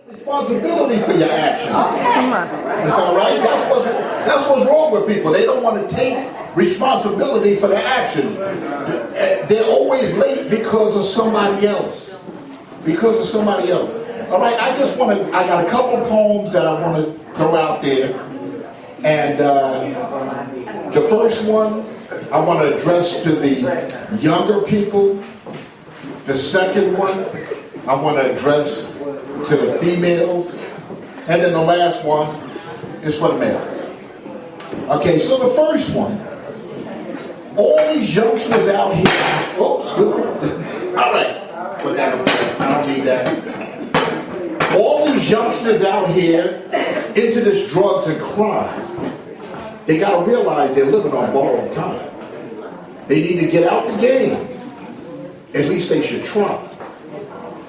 responsibility for your actions. Come on. All right? That's what's wrong with people. They don't want to take responsibility for their actions. They're always late because of somebody else. Because of somebody else. All right, I got a couple poems that I want to throw out there. And the first one I want to address to the younger people. The second one I want to address to the females. And then the last one is for the males. Okay, so the first one, all these youngsters out here, all right, put that up there. I don't need that. All these youngsters out here into this drugs and crime, they got to realize they're living on borrowed time. They need to get out the game. At least they should try.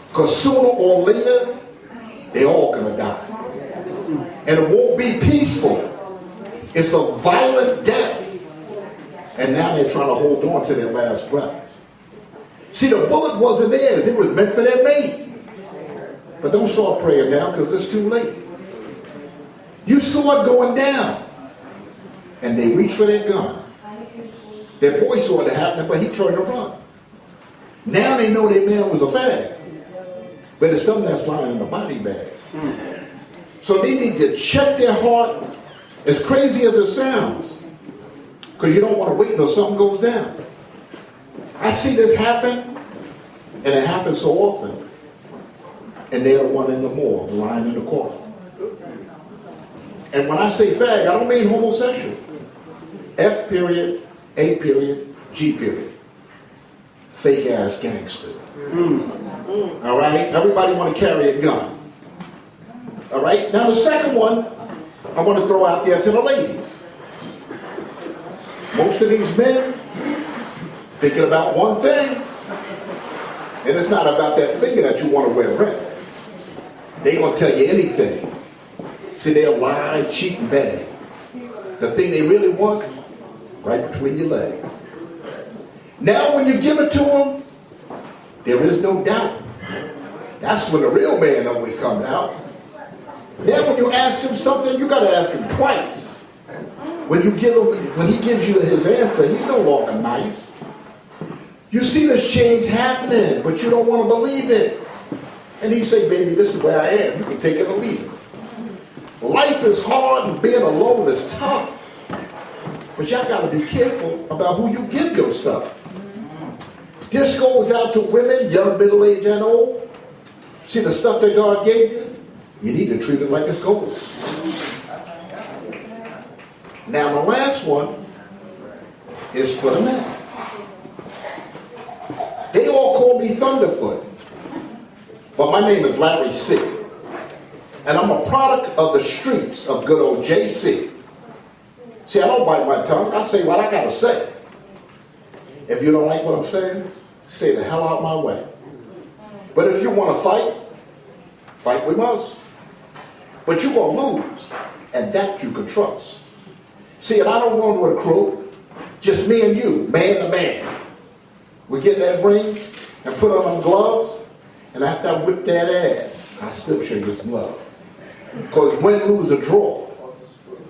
Because sooner or later, they all gonna die. And it won't be peaceful. It's a violent death. And now they're trying to hold on to their last breath. See, the bullet wasn't theirs. It was meant for their mate. But don't start praying now because it's too late. You saw it going down. And they reached for their gun. Their boy saw it happening, but he turned around. Now they know their man was a fag. But it's something that's lying in the body bag. So they need to check their heart, as crazy as it sounds. Because you don't want to wait until something goes down. I see this happen, and it happens so often. And they're the one in the morgue, lying in the coffin. And when I say fag, I don't mean homosexual. F period, A period, G period. Fake ass gangster. All right? Everybody want to carry a gun. All right? Now the second one, I want to throw out there to the ladies. Most of these men thinking about one thing, and it's not about that finger that you want to wear red. They gonna tell you anything. See, they'll lie, cheat, and beg. The thing they really want, right between your legs. Now when you give it to them, there is no doubt. That's when the real man always comes out. Now when you ask him something, you gotta ask him twice. When he gives you his answer, he's no longer nice. You see this change happening, but you don't want to believe it. And he say, baby, this is where I am. You can take it or leave it. Life is hard and being alone is tough. But y'all got to be careful about who you give your stuff. This goes out to women, young, middle-aged, and old. See the stuff that God gave you? You need to treat it like it's gold. Now the last one is for the men. They all call me Thunderfoot. But my name is Larry C. And I'm a product of the streets of good old JC. See, I don't bite my tongue. I say what I got to say. If you don't like what I'm saying, stay the hell out my way. But if you want to fight with us. But you're going to lose. And that you can trust. See, and I don't want to recruit. Just me and you, man to man. We get that ring and put on them gloves. And after I whip that ass, I still show you some love. Because win, lose, or draw,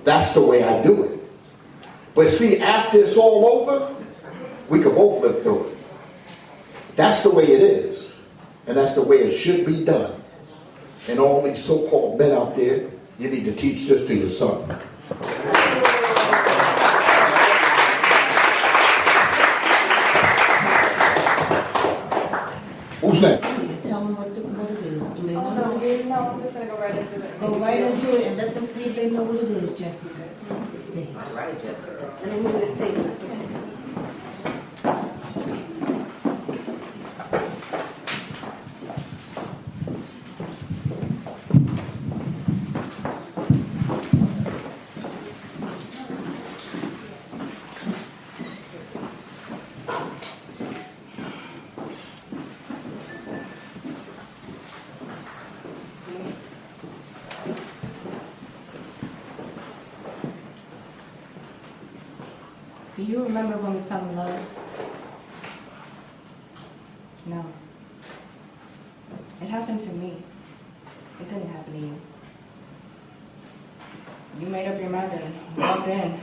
that's the way I do it. But see, after it's all over, we can both live through it. That's the way it is. And that's the way it should be done. And all these so-called men out there, you need to teach this to your son. Who's next? Tell them what it is. Do they know what it is? No, I'm just going to go right into it. Go right into it and let them see if they know what it is, Jeffy. All right, Jeff. And then move this table. Do you remember when we fell in love? No. It happened to me. It didn't happen to you. You made up your mind and walked in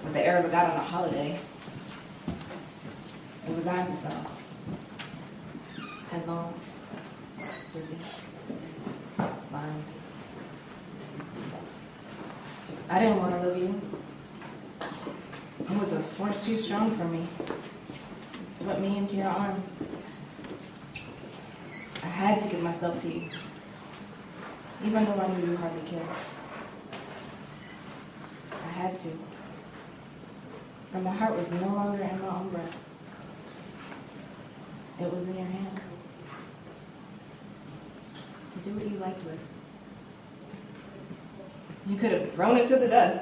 with the air of a god on a holiday. It was I who fell. Headlong, dizzy, blind. I didn't want to love you. It was a force too strong for me. It swept me into your arms. I had to give myself to you, even though I knew you hardly cared. I had to. And my heart was no longer in my own breath. It was in your hand. To do what you liked with. You could have thrown it to the dust.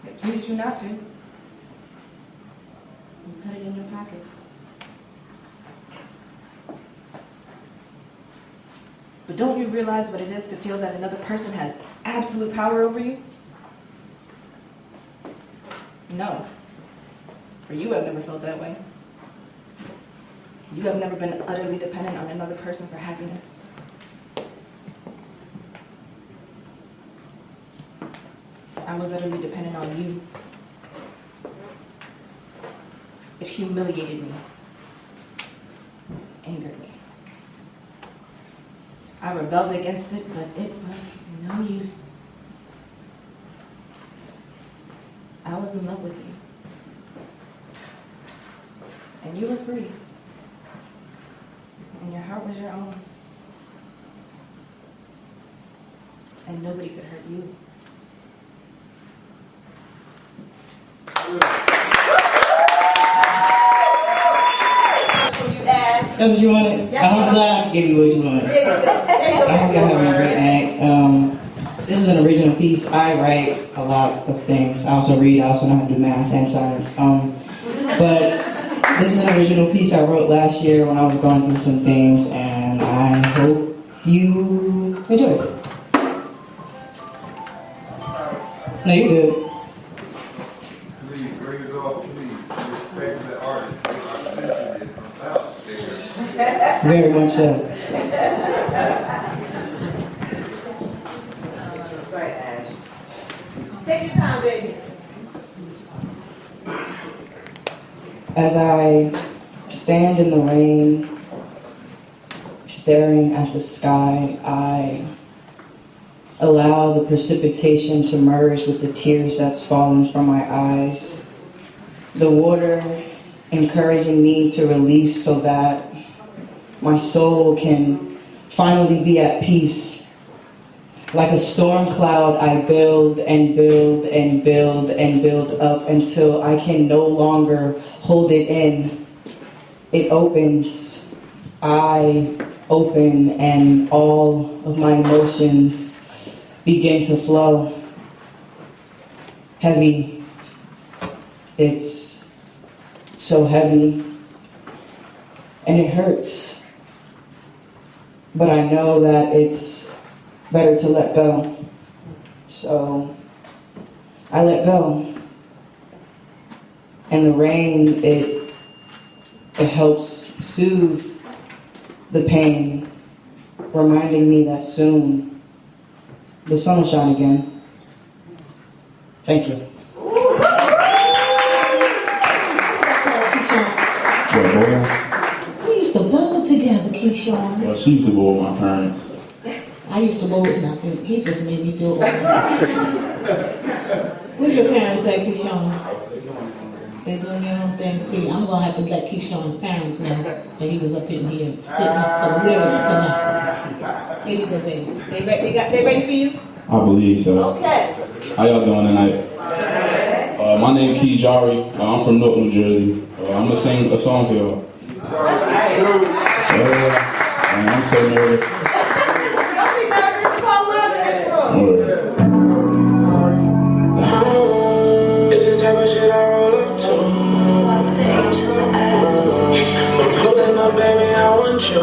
It pleased you not to. You put it in your pocket. But don't you realize what it is to feel that another person has absolute power over you? No. For you have never felt that way. You have never been utterly dependent on another person for happiness. I was utterly dependent on you. It humiliated me, angered me. I rebelled against it, but it was no use. I was in love with you. And you were free. And your heart was your own. And nobody could hurt you. That's what you wanted? I'm glad I gave you what you wanted. I hope y'all having a great night. This is an original piece. I write a lot of things. I also read, I also know how to do math and science. But this is an original piece I wrote last year when I was going through some things, and I hope you enjoy it. No, you're good. Please bring us all, please. Respect the artists. They are sensitive about there. Very much so. Sorry, Ash. Take your time, baby. As I stand in the rain, staring at the sky, I allow the precipitation to merge with the tears that's fallen from my eyes. The water encouraging me to release so that my soul can finally be at peace. Like a storm cloud, I build and build and build and build up until I can no longer hold it in. It opens, I open, and all of my emotions begin to flow. Heavy. It's so heavy. And it hurts. But I know that it's better to let go. So I let go. And the rain, it helps soothe the pain, reminding me that soon the sun will shine again. Thank you. We used to bowl together, Keyshawn. Well, she used to go with my parents. I used to bowl with him. I said, he just made me feel old. What's your parents say, Keyshawn? They doing their own thing. See, I'm gonna have to let Keyshawn's parents know that he was up in here spitting up some lyrics tonight. Here you go, baby. They ready for you? I believe so. Okay. How y'all doing tonight? My name is Key Jari. I'm from Newark, New Jersey. I'm gonna sing a song for y'all. I'm so nervous. Don't be nervous. It's all love in this room. It's the type of shit I roll up to. I'm pulling up, baby, I want you.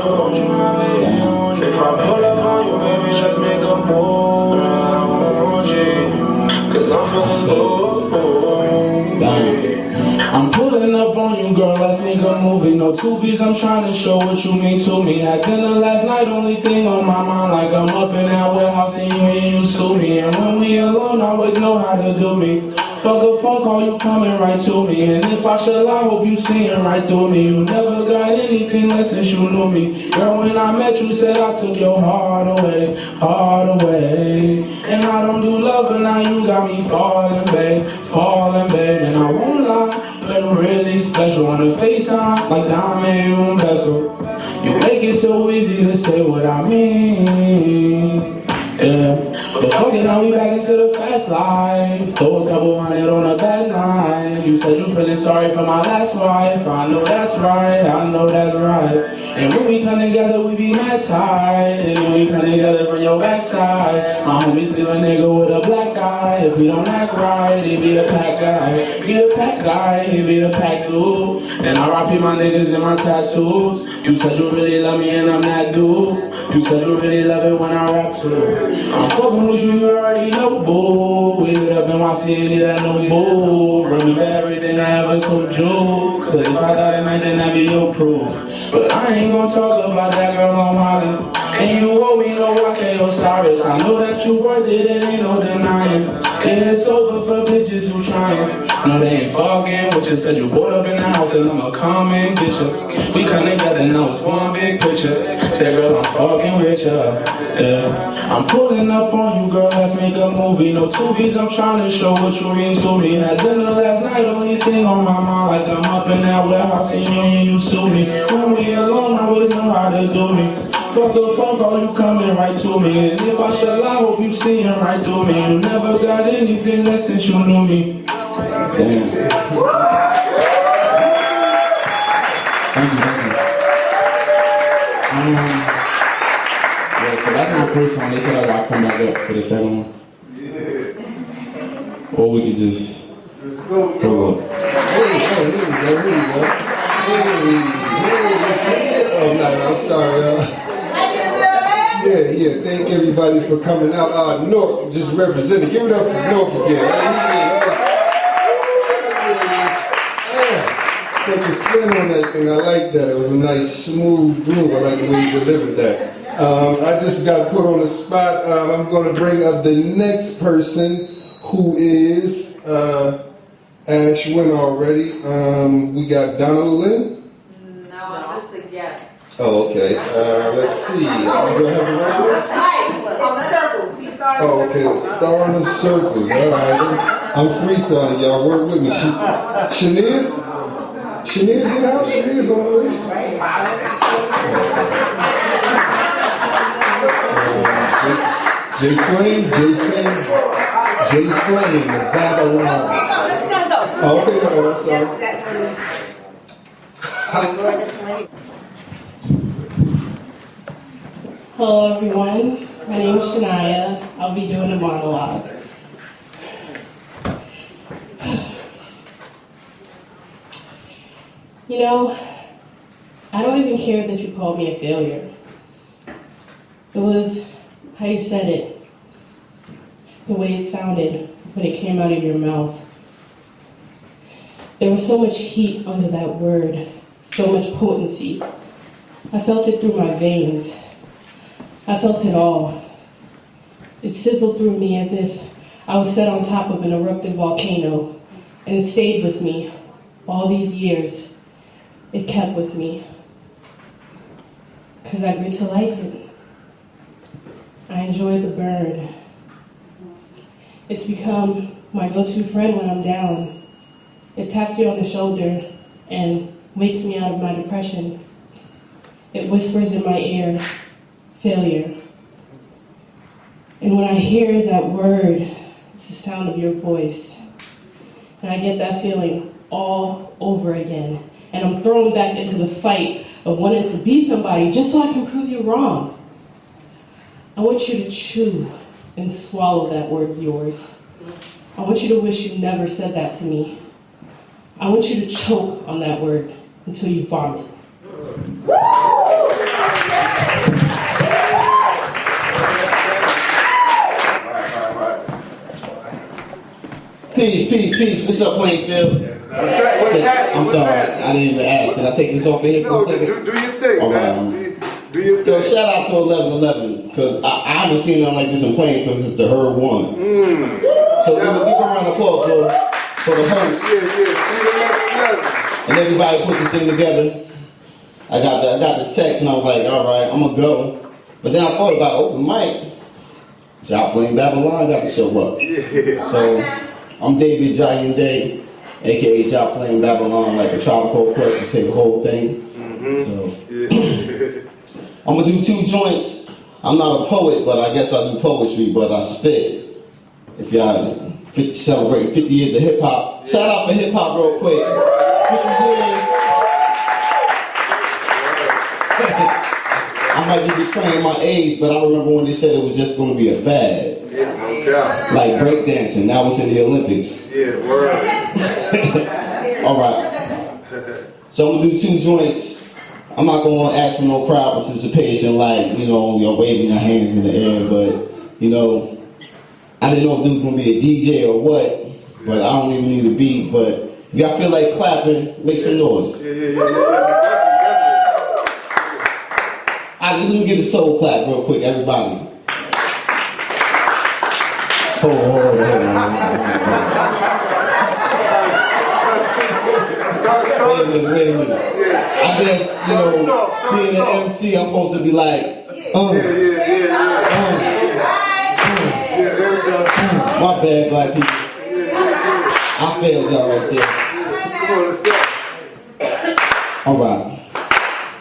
If I pull up on you, baby, just make a move. I want you, 'cause I'm feeling low. I'm pulling up on you, girl, let's make make a movie. No tubies, I'm trying to show what you mean to me. Had dinner last night, only thing on my mind. Like I'm up in that warehouse and you ain't used to me. And when we alone, always know how to do me. Fuck a phone call, you coming right to me. And if I should lie, hope you seeing right through me. You never got anything less since you knew me. Girl, when I met you, said I took your heart away, heart away. And I don't do love, but now you got me falling, babe, and I won't lie, but really special on the FaceTime, like diamond room vessel. You make it so easy to say what I mean. Yeah, but fuck it, now we back into the fast life. Throw a couple hundred on a bad night. You said you feeling sorry for my last wife. I know that's right, I know that's right. And when we come together, we be mad tight. And when we come together from your backside, my homies leave a nigga with a black eye. If we don't act right, he be the pack guy. Be the pack guy, he be the pack dude. And I RIP my niggas and my tattoos. You said you really love me and I'm that dude. You said you really love it when I rap too. I'm fucking with you, you already know, boo. We lit up in my city, that no boo. Remember everything I ever told you. Cause if I die tonight, then that be your proof. But I ain't gonna talk about that girl on Molly. And you owe me no rock and Osiris. I know that you worth it, and ain't no denying. Yeah, it's over for bitches who trying. No, they ain't fucking with you. Said you brought up in the house, and I'ma come and get you. We come together, now it's one big picture. Say, girl, I'm fucking with you. Yeah, I'm pulling up on you, girl, let's make a movie. No tubies, I'm trying to show what you mean to me. Had dinner last night, only thing on my mind. Like I'm up in that warehouse, and you ain't used to me. When we alone, I always know how to do me. Fuck a phone call, you coming right to me. And if I should lie, hope you seeing right through me. You never got anything less since you knew me. Damn. Thank you, thank you. Yeah, so that's my first one. They said I gotta come back up for the second one. Yeah. Or we could just Let's go. go up. Here we go. Oh, no, I'm sorry, Yeah, thank everybody for coming out. North, just representing. Give it up for North again. Put your spin on that thing. I like that. It was a nice, smooth groove. I like the way you delivered that. I just got put on the spot. I'm going to bring up the next person who is Ash went already. We got Donald Lynn. No, I'm just the guest. Oh, okay. Let's see. We're gonna have the records? On the circles. He started. Oh, okay. Star on the circles. All right. I'm freestyling, y'all. Work with me. Shania? Shania's in the house? Shania's on the list? Jay Flame, the battle line. Oh, okay, no, I'm sorry. Hello everyone, my name is Shania. I'll be doing a monologue. You know, I don't even care that you called me a failure. It was how you said it, the way it sounded when it came out of your mouth. There was so much heat under that word, so much potency. I felt it through my veins. I felt it all. It sizzled through me as if I was set on top of an erupted volcano, and it stayed with me all these years. It kept with me, because I grew to like it. I enjoy the burn. It's become my go-to friend when I'm down. It taps you on the shoulder and wakes me out of my depression. It whispers in my ear, failure. And when I hear that word, it's the sound of your voice. And I get that feeling all over again. And I'm thrown back into the fight of wanting to be somebody just so I can prove you wrong. I want you to chew and swallow that word of yours. I want you to wish you never said that to me. I want you to choke on that word until you vomit. Peace. What's up, Plainfield? I'm sorry, I didn't even ask. Can I take this off of here for a second? Do your thing, All man. right. Do your Yo, thing. shout out to 1111, because I haven't seen nothing like this in Plain because it's the Herb one. So give a round of applause for the host. And everybody put this thing together. I got the text and I was like, all right, I'm gonna go. But then I thought about open mic. Job Playing Babylon got to show up. So I'm David Giant Day, aka Job Playing Babylon, like the Tribe Called Quest, to say the whole thing. So I'm gonna do 2 joints. I'm not a poet, but I guess I do poetry, but I spit. If y'all celebrating 50 years of hip hop, shout out for hip hop real quick. 50 years. I might be betraying my age, but I remember when they said it was just going to be a fad. Yeah, no doubt. Like breakdancing, now it's in the Olympics. Yeah, word. All right. So I'm going to do 2 joints. I'm not going to ask for no crowd participation like, you're waving your hands in the air, but, I didn't know if there was going to be a DJ or what, but I don't even need a beat, but if y'all feel like clapping, make some noise. Let me get a soul clap real quick, everybody. Hold on. Wait a minute. I guess, being an MC, I'm supposed to be like, my bad, black people. I failed y'all right there. All right.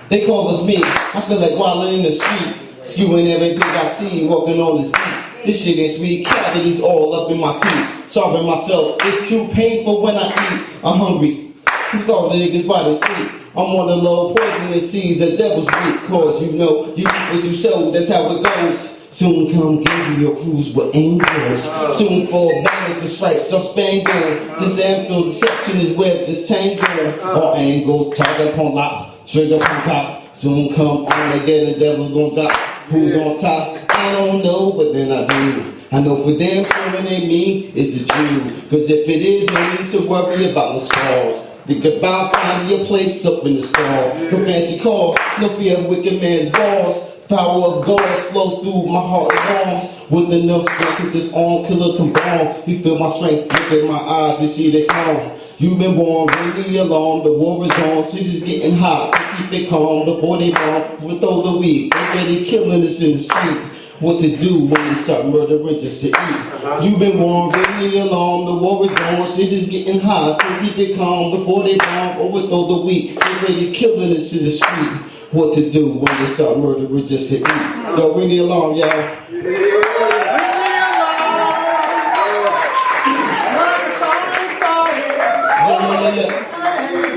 They call us me. I feel like wildin' in the street, skewing everything I see, walking on this beat. This shit ain't sweet, cavities all up in my teeth. Starving myself, it's too painful when I eat. I'm hungry. Who's all the niggas by the street? I'm on the low poisonous seeds, the devil's weak. Cause you know, you eat what you sow, that's how it goes. Soon come give you your cruise with angels. Soon fall balance and stripes of spangle. This ample deception is where this tangle. All angles, target upon lock, straight up on top. Soon come on again, the devil's gonna die. Who's on top? I don't know, but then I do. I know for damn sure it ain't me, it's the Jew. Cause if it is, no need to worry about no scars. Think about finding your place up in the stars. No fancy car, no fear of wicked man's balls. Power of God flows through my heart and arms. With enough strength to this arm killer come down. You feel my strength, look at my eyes, you see they calm. You've been born, ring the alarm, the war is on. Shit is getting hot, so keep it calm. Before they bomb, with all the weed, they ready killing us in the street. What to do when they start murdering just to eat? You've been warned, ring the alarm, the war is on. Shit is getting hot, so keep it calm. Before they bomb, or with all the weed, they ready killing us in the street. What to do when they start murdering just to eat? Yo, ring the alarm, y'all.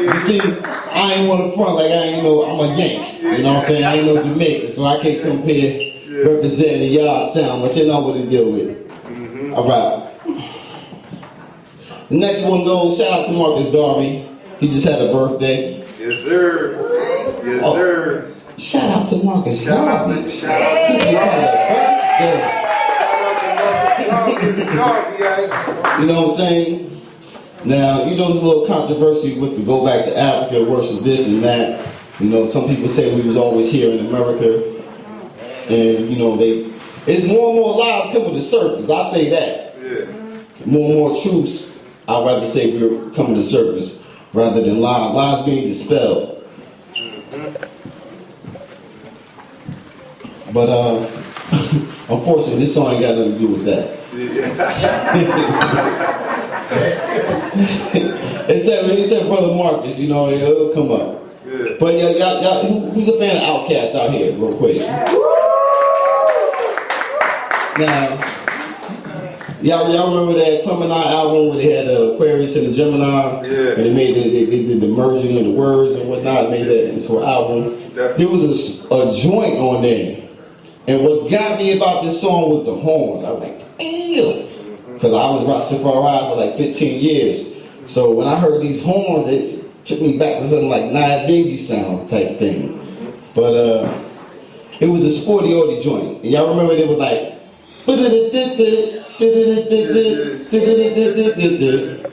You see, I ain't want to front like I ain't know, I'm a Yank. You know what I'm saying? I ain't no Jamaican, so I can't come here representing the yard sound, but you know what to deal with. All right. The next one goes, shout out to Marcus Darby. He just had a birthday. Yes, sir. Yes, sir. Shout out to Marcus Darby. He just had a birthday. You know what I'm saying? Now, there's a little controversy with the go back to Africa versus this and that. Some people say we was always here in America. And, it's more and more lies coming to surface. I say that. Yeah. More and more truths, I'd rather say we're coming to surface rather than lies. Lies being dispelled. But, unfortunately, this song ain't got nothing to do with that. He said Brother Marcus, it'll come up. Yeah. But y'all, who's a fan of Outkast out here, real quick? Now, y'all remember that Gemini album where they had the Aquarius and the Gemini? Yeah. And they did the merging of the words and whatnot, made that into an album. There was a joint on there. And what got me about this song was the horns. I was like, damn. Because I was Rastafari for like 15 years. So when I heard these horns, it took me back to something like Nia Baby sound type thing. But it was a sporty oldie joint. And y'all remember it was like,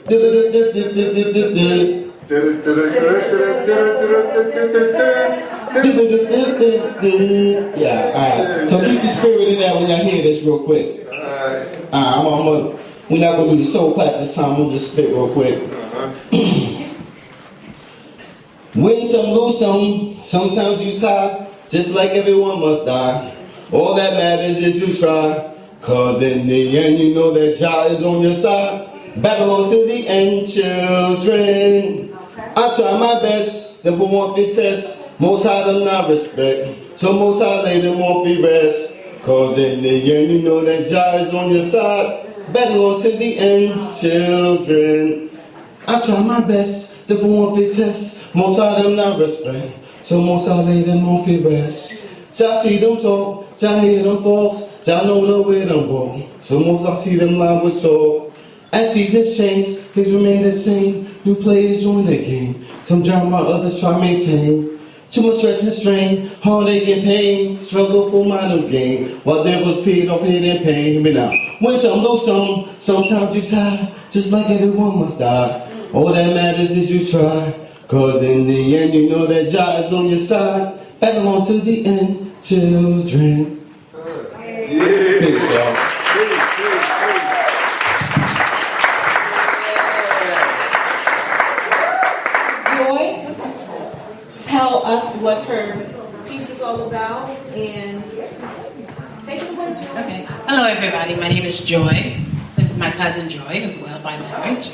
Yeah, alright. So keep the spirit in that when y'all hear this real quick. Alright, we're not gonna do the soul clap this time, we'll just spit real quick. Win some, lose some, sometimes you tie, just like everyone must die. All that matters is you try, cause in the end you know that Jah is on your side. Battle on to the end, children. I try my best, never want the test. Most high them not respect, so most high lay them won't be rest. Cause in the end you know that Jah is on your side. Battle on to the end, children. I try my best, never want the test. Most high them not respect, so most high lay them won't be rest. Jah see them talk, Jah hear them thoughts, Jah know the way them walk, so most I see them line with talk. As seasons change, things remain the same. New players join the game. Some drama, others try to maintain. Too much stress and strain, heartache and pain. Struggle for mind of gain. While there was pain, don't pain and pain. Hear me now. Win some, lose some. Sometimes you die, just like everyone must die. All that matters is you try. Cause in the end, you know that Jah is on your side. Battle on to the end, children. Peace, y'all. Tell us what her piece is all about and take it away, Joy. Okay. Hello, everybody. My name is Joy. This is my cousin Joy as well by marriage.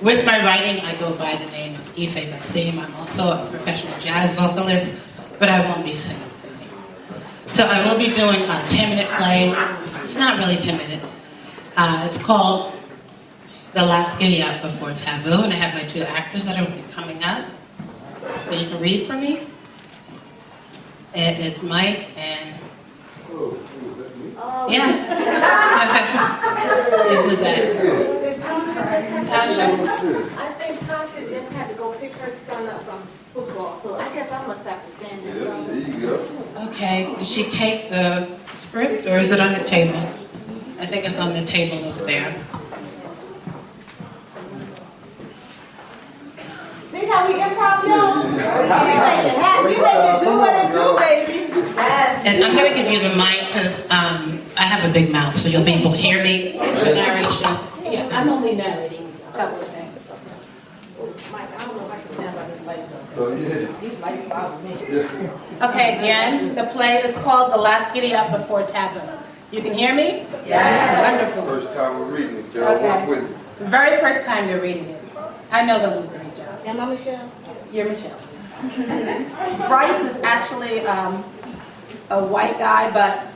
With my writing, I go by the name of Ife Basim. I'm also a professional jazz vocalist, but I won't be singing today. So I will be doing a 10-minute play. It's not really 10 minutes. It's called The Last Giddy Up Before Taboo, and I have my two actors that are coming up. So you can read for me. It's Mike and... Yeah. It was that. Tasha. I think Tasha just had to go pick her son up from football, so I guess I must have to stand in front. There you go. Okay. Did she take the script or is it on the table? I think it's on the table over there. See how we improv, y'all? You make it do what it do, baby. And I'm going to give you the mic because I have a big mouth, so you'll be able to hear me. The narration. Yeah, I'm only narrating a couple of things. Mike, I don't know if I should stand by this light though. Oh, yeah. These lights bother me. Okay, again, the play is called The Last Giddy Up Before Taboo. You can hear me? Yeah. Wonderful. First time we're reading it, y'all. Work with it. The very first time you're reading it. I know they'll do a great job. Am I Michelle? You're Michelle. Bryce is actually a white guy, but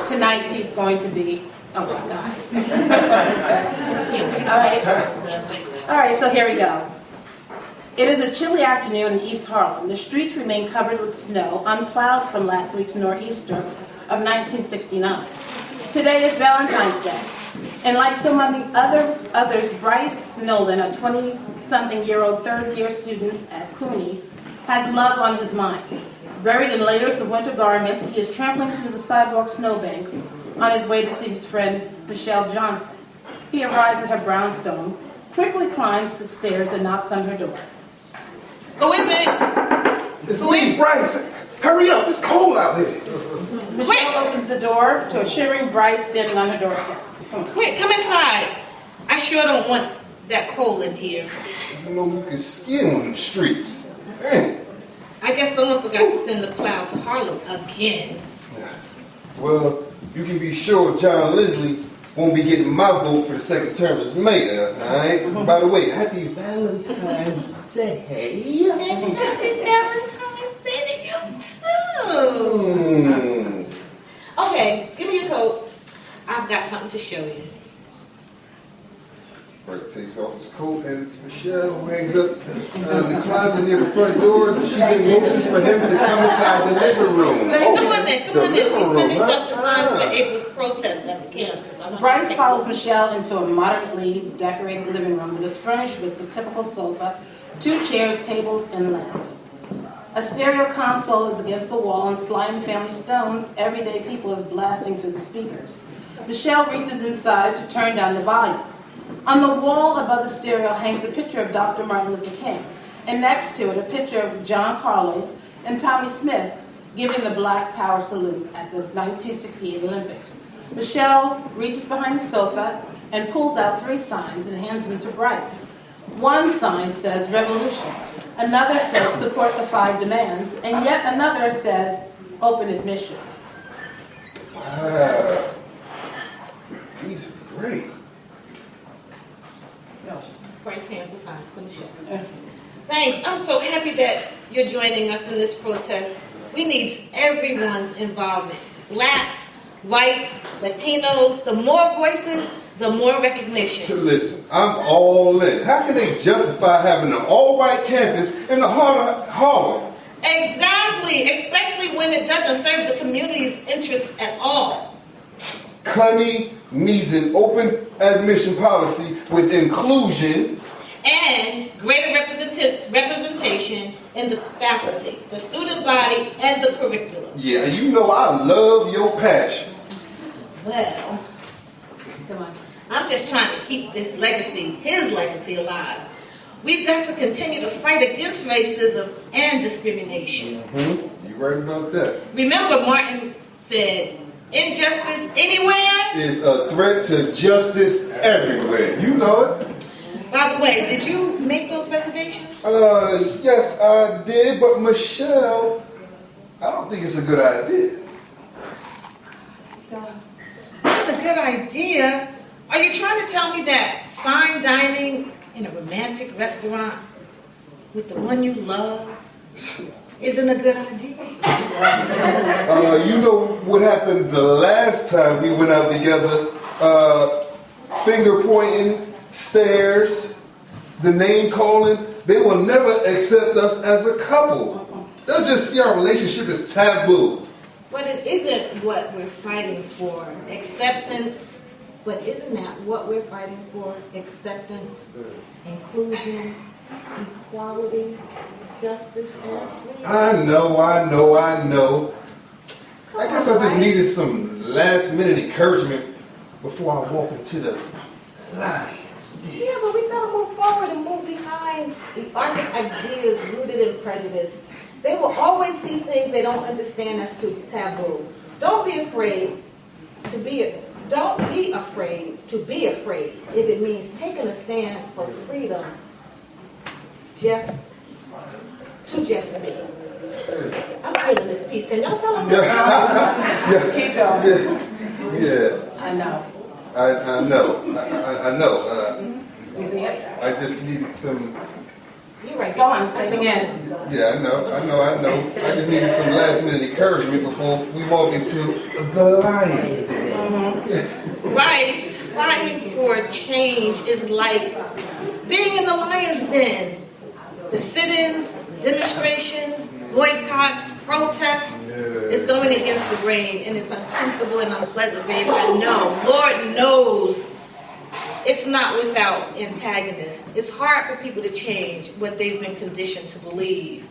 tonight he's going to be a white guy. All right, so here we go. It is a chilly afternoon in East Harlem. The streets remain covered with snow, unplowed from last week's nor'easter of 1969. Today is Valentine's Day. And like so many others, Bryce Nolan, a 20-something-year-old third-year student at CUNY, has love on his mind. Buried in layers of winter garments, he is trampling through the sidewalk snowbanks on his way to see his friend, Michelle Johnson. He arrives at her brownstone, quickly climbs the stairs, and knocks on her door. Who is it? It's me, Bryce. Hurry up, it's cold out here. Michelle opens the door to a shivering Bryce standing on her doorstep. Come on. Wait, come inside. I sure don't want that cold in here. You know you can skin on the streets. Man. I guess someone forgot to send the plow to Harlem again. Well, you can be sure John Leslie won't be getting my vote for the second term as mayor, all right? By the way, happy Valentine's Day. And happy Valentine's Day to you, too. Okay, give me your coat. I've got something to show you. Bert takes off his coat, hands it to Michelle, who hangs up the closet near the front door. She then motions for him to come inside the living room. Come on in. We finished up the lines for April's protest at the campus. Bryce follows Michelle into a moderately decorated living room that is furnished with the typical sofa, 2 chairs, tables, and lamp. A stereo console is against the wall, and Slime Family Stone's Everyday People is blasting through the speakers. Michelle reaches inside to turn down the volume. On the wall above the stereo hangs a picture of Dr. Martin Luther King, and next to it a picture of John Carlos and Tommy Smith giving the Black Power salute at the 1968 Olympics. Michelle reaches behind the sofa and pulls out 3 signs and hands them to Bryce. One sign says revolution, another says support the 5 demands, and yet another says open admission. Wow. These are great. Bryce hands the signs to Michelle. Thanks. I'm so happy that you're joining us in this protest. We need everyone's involvement. Blacks, whites, Latinos, the more voices, the more recognition. Listen, I'm all in. How can they justify having an all-white campus in the heart of Harlem? Exactly, especially when it doesn't serve the community's interests at all. Connie needs an open admission policy with inclusion and greater representation in the faculty, the student body, and the curriculum. Yeah, you know I love your passion. Well, come on. I'm just trying to keep this legacy, his legacy, alive. We've got to continue to fight against racism and discrimination. You're right about that. Remember, Martin said, injustice anywhere is a threat to justice everywhere. You know it. By the way, did you make those reservations? Yes, I did, but Michelle, I don't think it's a good idea. It's a good idea. Are you trying to tell me that fine dining in a romantic restaurant with the one you love isn't a good idea? You know what happened the last time we went out together? Finger pointing, stares, the name calling. They will never accept us as a couple. They'll just see our relationship as taboo. But it isn't what we're fighting for. Acceptance. But isn't that what we're fighting for? Acceptance, inclusion, equality, justice, and freedom. I know. I guess I just needed some last minute encouragement before I walk into the lines. Yeah, but we gotta move forward and move behind the archaic ideas rooted in prejudice. They will always see things they don't understand as too taboo. Don't be afraid to be afraid if it means taking a stand for freedom just be. I'm feeling this piece. Can y'all tell them? Keep going. Yeah. I know. I know. I just needed some. You're right. Go on, say it again. Yeah, I know. I just needed some last minute encouragement before we walk into the Lions Den. Right. Fighting for change is like being in the Lions Den. The sit-ins, demonstrations, boycotts, protests. It's going against the grain, and it's uncomfortable and unpleasant, baby. I know. Lord knows. It's not without antagonists. It's hard for people to change what they've been conditioned to believe.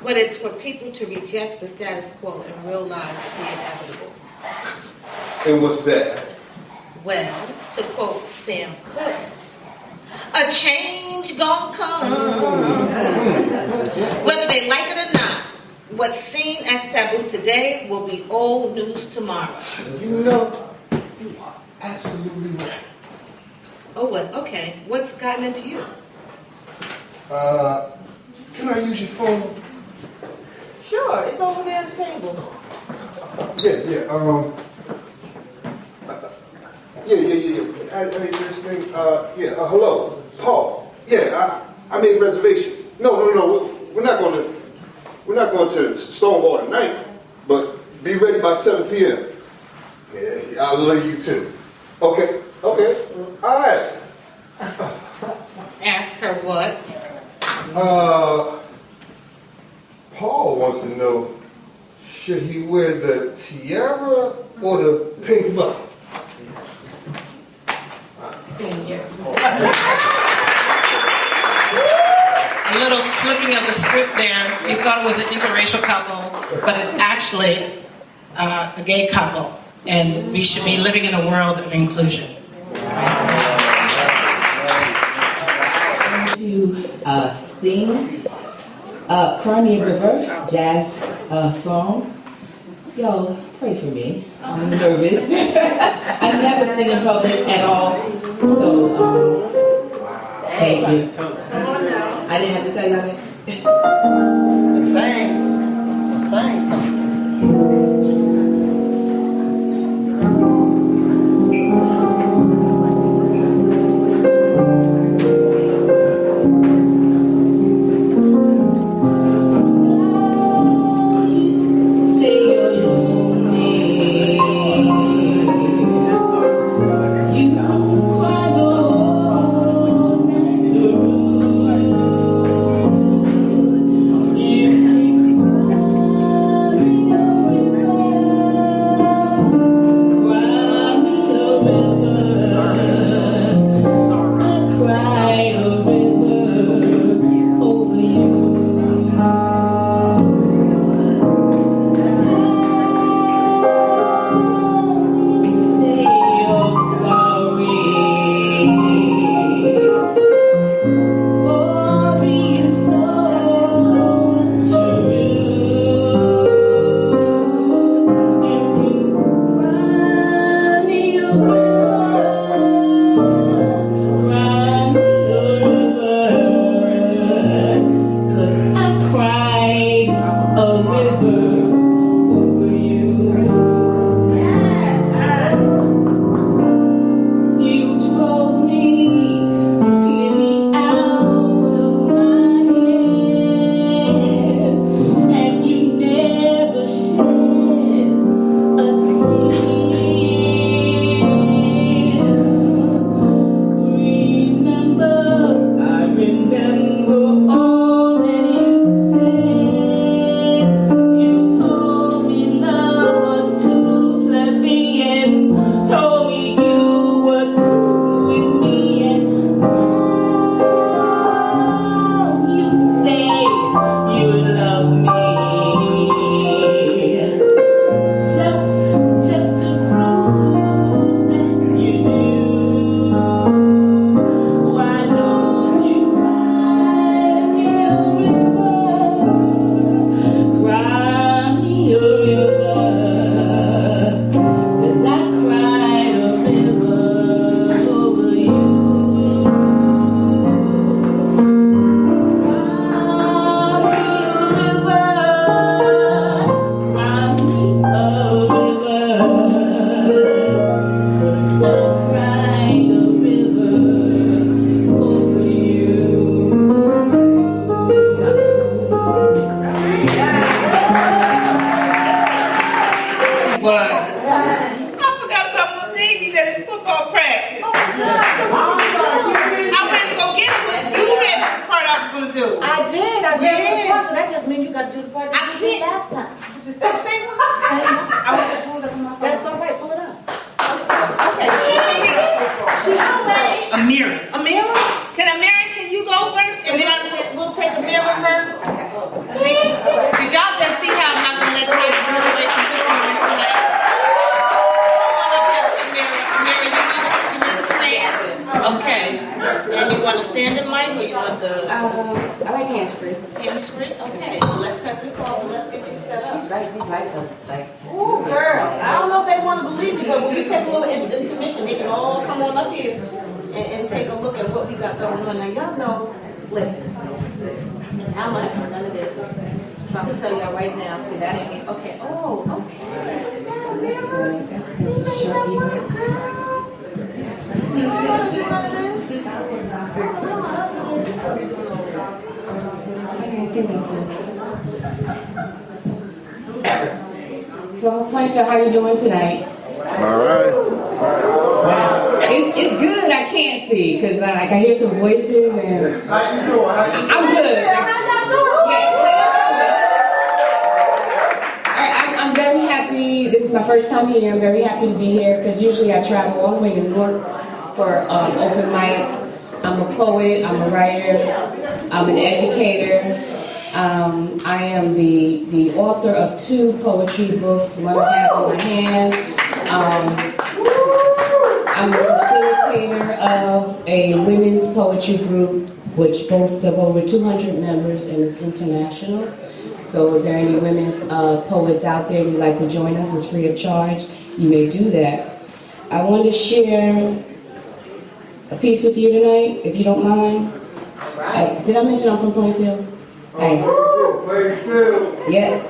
But it's for people to reject the status quo and realize the inevitable. And what's that? Well, to quote Sam Cooke, a change gonna come. Whether they like it or not, what's seen as taboo today will be old news tomorrow. You know, you are absolutely right. Oh, what? Okay. What's gotten into you? Can I use your phone? Sure, it's over there at the table. Yeah. I made this thing. Hello, Paul. Yeah, I made reservations. No. We're not going to Stonewall tonight, but be ready by 7 p.m. Yeah, I love you too. Okay. I'll ask her. Ask her what? Paul wants to know, should he wear the tiara or the pink muff? A little flipping of the script there. We thought it was an interracial couple, but it's actually a gay couple, and we should be living in a world of inclusion. sing. Cry Me a River, jazz song. Yo, pray for me. I'm nervous. I never sing in public at all. So, thank you. I didn't have to tell you that. Sing something. So, Planka, how you doing tonight? All right. It's good. I can't see because I hear some voices and How you doing? I'm good. I'm very happy. This is my first time here. I'm very happy to be here because usually I travel all the way to Newark for open mic. I'm a poet. I'm a writer. I'm an educator. I am the author of 2 poetry books, one I have in my hand. I'm a facilitator of a women's poetry group which boasts of over 200 members and is international. So if there are any women poets out there who'd like to join us, it's free of charge. You may do that. I want to share a piece with you tonight, if you don't mind. Did I mention I'm from Plainfield? Plainfield. Yeah.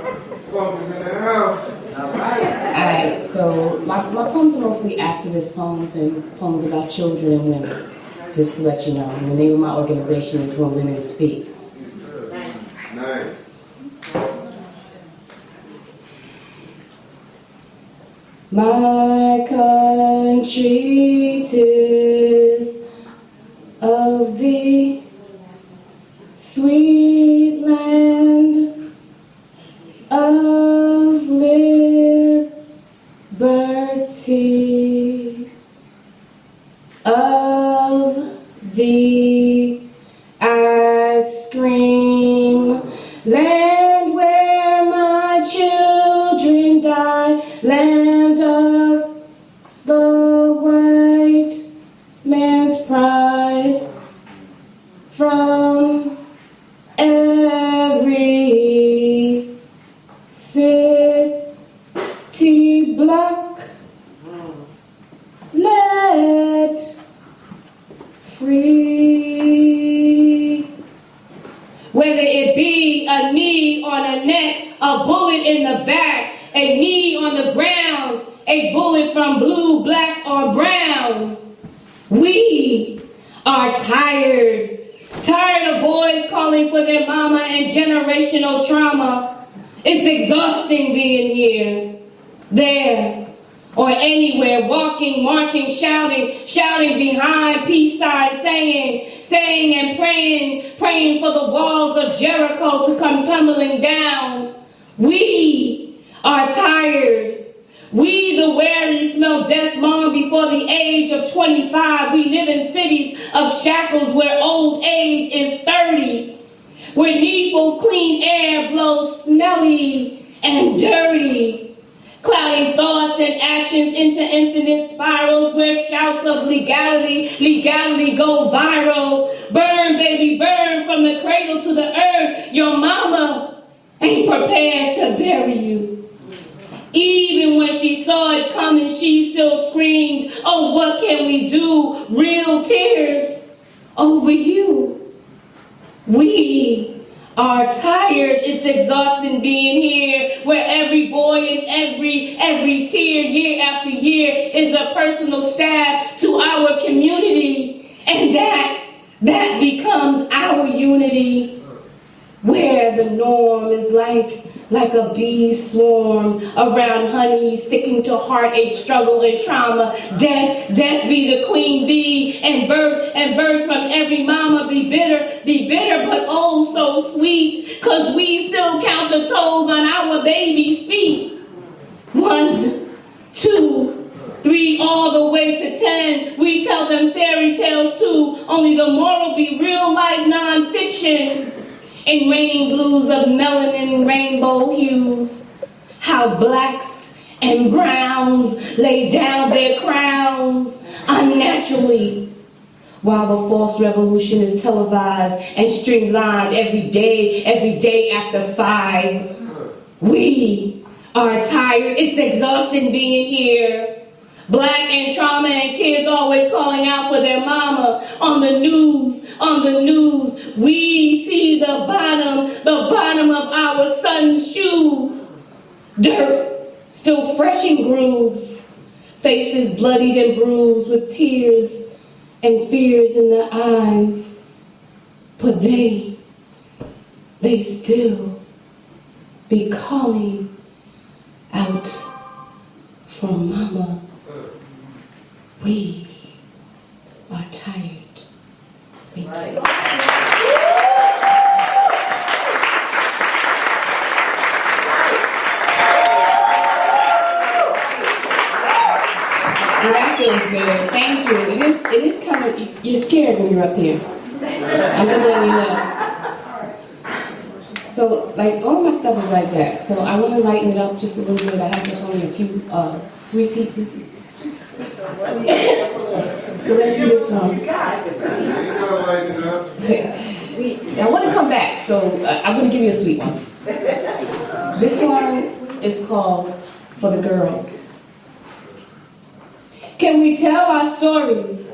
Funk is in the house. Alright, so my poems are mostly activist poems and poems about children and women, just to let you know. And the name of my organization is When Women Speak. Nice. My country 'tis of thee, sweet land of liberty, of thee I scream, land where my children die, land of the white man's pride, from every city block, let free. Whether it be a knee on a neck, a bullet in the back, a knee on the ground, a bullet from blue, black, or brown. We are tired. Tired of boys calling for their mama and generational trauma. It's exhausting being here, there, or anywhere, walking, marching, shouting behind peace signs, saying and praying for the walls of Jericho to come tumbling down. We are tired. We, the weary, smell death long before the age of 25. We live in cities of shackles where old age is 30, where needful clean air blows smelly and dirty, clouding thoughts and actions into infinite spirals where shouts of legality go viral. Burn, baby, burn from the cradle to the earth. Your mama ain't prepared to bury you. Even when she saw it coming, she still screamed, oh, what can we do? Real tears over you. We are tired. It's exhausting being here, where every boy and every tear, year after year, is a personal stab to our community. And that becomes our unity, where the norm is like a bee swarm around honey, sticking to heartache, struggle, and trauma. Death be the queen bee, and birth from every mama be bitter, but oh so sweet, 'cause we still count the toes on our baby's feet. 1, 2, 3, all the way to 10. We tell them fairy tales too, only the moral be real life nonfiction. In raining blues of melanin rainbow hues, how blacks and browns lay down their crowns unnaturally, while the false revolution is televised and streamlined every day after 5. We are tired. It's exhausting being here. Black and trauma and kids always calling out for their mama. On the news, we see the bottom of our son's shoes. Dirt, still fresh in grooves. Faces bloodied and bruised with tears and fears in their eyes. But they still be calling out for mama. We are tired. Thank you. That feels good. Thank you. It is kind of, you're scared when you're up here. I'm just letting you know. So, like, all my stuff is like that. So I want to lighten it up just a little bit. I have just only a few sweet pieces. The rest of this song. You gotta lighten it up. I want to come back, so I'm going to give you a sweet one. This one is called For the Girls. Can we tell our stories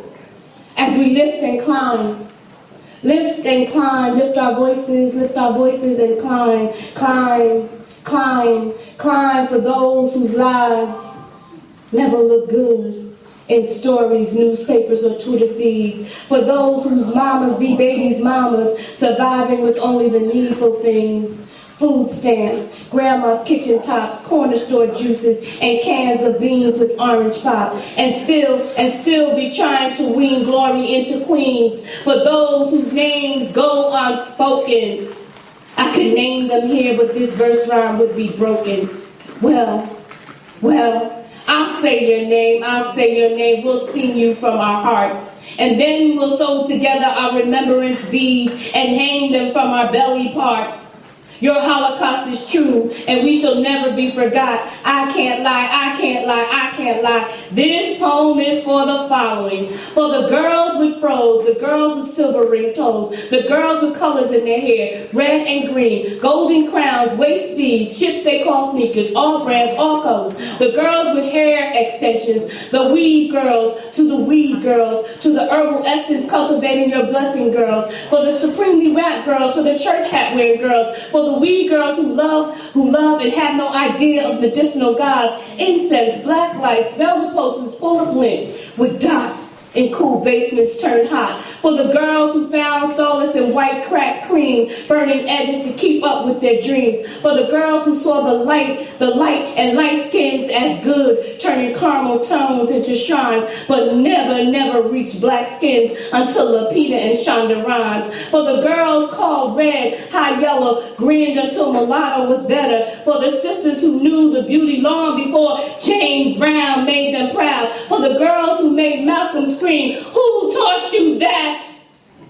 as we lift and climb? Lift and climb, lift our voices and climb, climb, climb, climb for those whose lives never look good in stories, newspapers, or Twitter feeds. For those whose mamas be babies' mamas, surviving with only the needful things. Food stamps, grandma's kitchen tops, corner store juices, and cans of beans with orange pop, and still be trying to wean glory into queens. For those whose names go unspoken, I could name them here, but this verse rhyme would be broken. Well, I'll say your name, we'll sing you from our hearts. And then we'll sew together our remembrance beads and hang them from our belly parts. Your Holocaust is true, and we shall never be forgot. I can't lie. This poem is for the following. For the girls with froze, the girls with silver ring toes, the girls with colors in their hair, red and green, golden crowns, waist beads, ships they call sneakers, all brands, all colors. The girls with hair extensions, the weed girls, to the weed girls, to the herbal essence cultivating your blessing girls, for the supremely rap girls, for the church hat wearing girls, for the weed girls who love and have no idea of medicinal gods, incense, black lights, velvet posters full of lint with dots in cool basements turned hot. For the girls who found solace in white cracked cream, burning edges to keep up with their dreams. For the girls who saw the light and light skins as good, turning caramel tones into shrines, but never reached black skins until Lapita and Shonda Rhimes. For the girls called red, high yellow, grinned until mulatto was better. For the sisters who knew the beauty long before James Brown made them proud. For the girls who made Malcolm scream, who taught you that?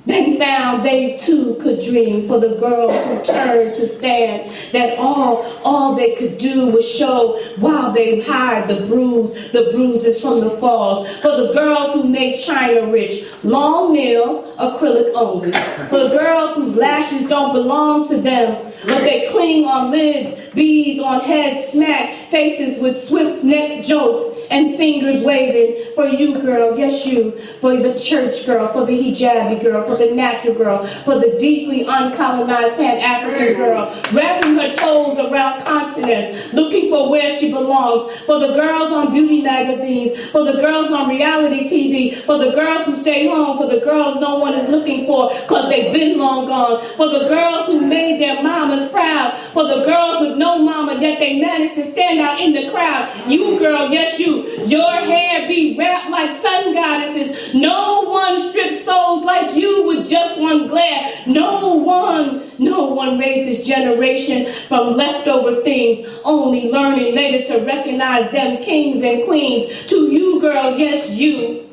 Then found they too could dream. For the girls who turned to stand, that all they could do was show while they hide the bruises from the falls. For the girls who made China rich, long nails, acrylic only. For the girls whose lashes don't belong to them, but they cling on lids, beads on heads, smack faces with swift neck jokes, and fingers waving. For you, girl, yes you, for the church girl, for the hijabi girl, for the natural girl, for the deeply uncolonized Pan-African girl, wrapping her toes around continents, looking for where she belongs. For the girls on beauty magazines, for the girls on reality TV, for the girls who stay home, for the girls no one is looking for because they've been long gone. For the girls who made their mamas proud, for the girls with no mama yet they managed to stand out in the crowd. You, girl, yes you, your hair be wrapped like sun goddesses. No one strips souls like you with just one glare. No one raised this generation from leftover things, only learning later to recognize them kings and queens. To you, girl, yes you,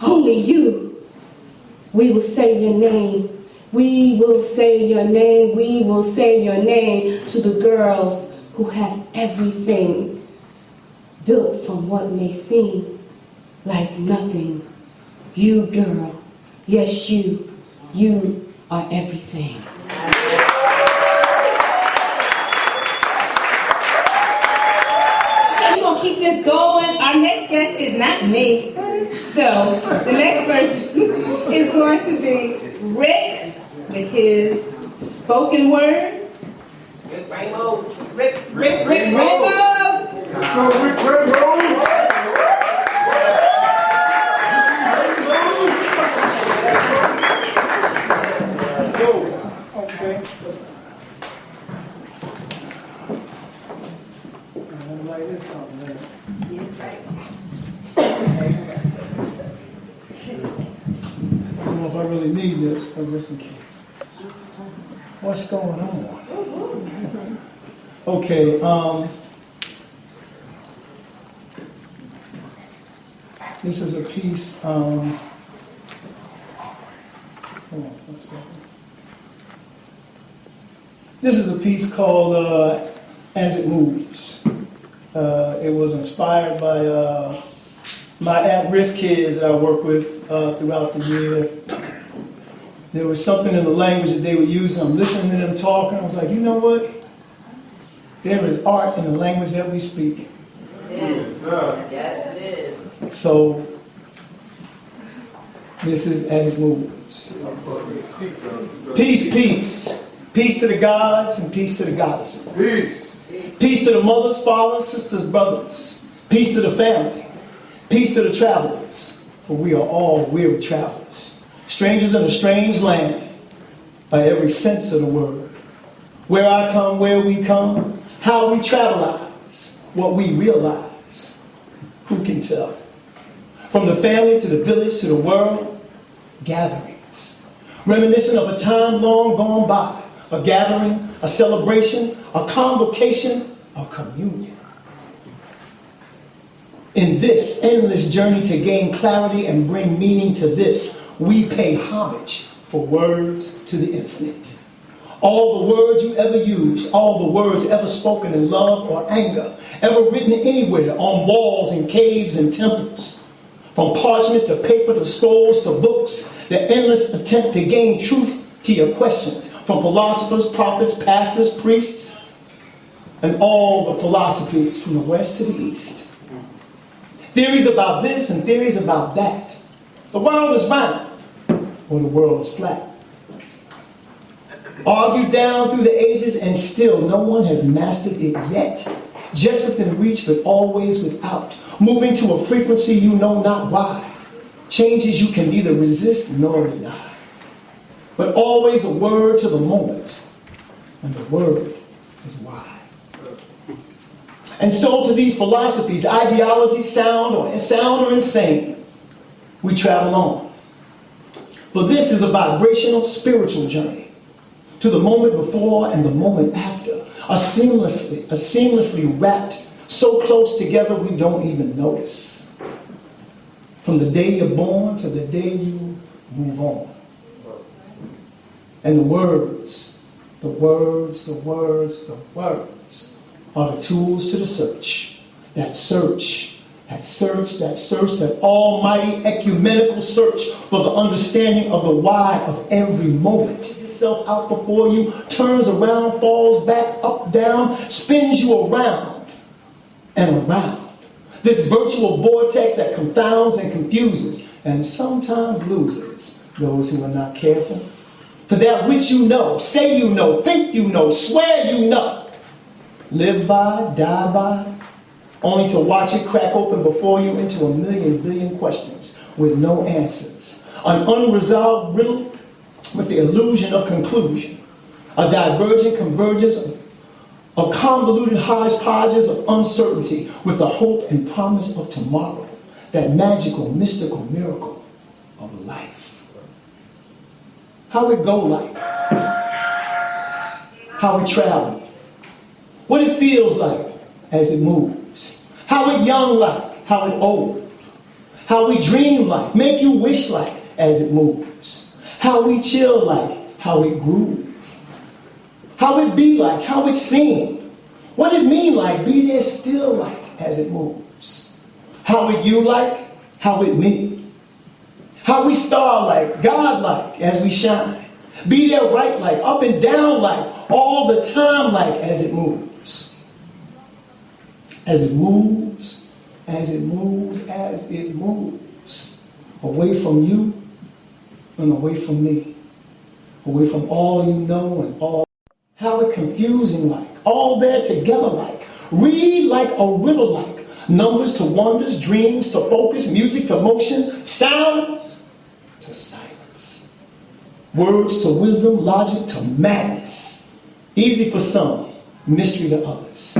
only you, we will say your name. We will say your name. We will say your name to the girls who have everything built from what may seem like nothing. You, girl, yes you are everything. Okay, we're gonna keep this going. Our next guest is not me. So the next person is going to be Rick with his spoken word. Rick Ramos. Rick Ramos. Let's go, Rick Ramos. Okay. I'm gonna write this something there. I don't know if I really need this, but just in case. What's going on? Okay, this is a piece, hold on one second. This is a piece called As It Moves. It was inspired by my at-risk kids that I work with throughout the year, there was something in the language that they were using. I'm listening to them talking. I was like, you know what? There is art in the language that we speak. So, this is as it moves. Peace, peace. Peace to the gods and peace to the goddesses. Peace. Peace to the mothers, fathers, sisters, brothers. Peace to the family. Peace to the travelers. For we are all weary travelers. Strangers in a strange land by every sense of the word. Where I come, where we come, how we travelize, what we realize. Who can tell? From the family to the village to the world, gatherings. Reminiscent of a time long gone by. A gathering, a celebration, a convocation, a communion. In this endless journey to gain clarity and bring meaning to this, we pay homage for words to the infinite. All the words you ever used, all the words ever spoken in love or anger, ever written anywhere on walls and caves and temples, from parchment to paper to scrolls to books, the endless attempt to gain truth to your questions, from philosophers, prophets, pastors, priests, and all the philosophies from the west to the east. Theories about this and theories about that. The world is round, or the world is flat. Argued down through the ages, and still no one has mastered it yet. Just within reach, but always without. Moving to a frequency you know not why. Changes you can neither resist nor deny. But always a word to the moment, and the word is why. And so to these philosophies, ideologies, sound or insane, we travel on. For this is a vibrational, spiritual journey to the moment before and the moment after, are seamlessly wrapped so close together we don't even notice. From the day you're born to the day you move on. And the words are the tools to the search. That almighty ecumenical search for the understanding of the why of every moment. Itself out before you, turns around, falls back, up, down, spins you around and around. This virtual vortex that confounds and confuses and sometimes loses those who are not careful. To that which you know, say you know, think you know, swear you know. Live by, die by, only to watch it crack open before you into a million billion questions with no answers. An unresolved riddle with the illusion of conclusion. A divergent convergence of convoluted hodgepodges of uncertainty with the hope and promise of tomorrow. That magical, mystical miracle of life. How it go like, how it travel, what it feels like as it moves, how it young like, how it old, how we dream like, make you wish like as it moves, how we chill like, how it groove, how it be like, how it seem, what it mean like, be there still like as it moves, how it you like, how it me. How we star like, God like, as we shine. Be there right like, up and down like, all the time like, as it moves. As it moves, as it moves, as it moves. Away from you and away from me. Away from all you know and all. How it confusing like, all there together like. Read like a riddle like. Numbers to wonders, dreams to focus, music to motion, sounds to silence. Words to wisdom, logic to madness. Easy for some, mystery to others.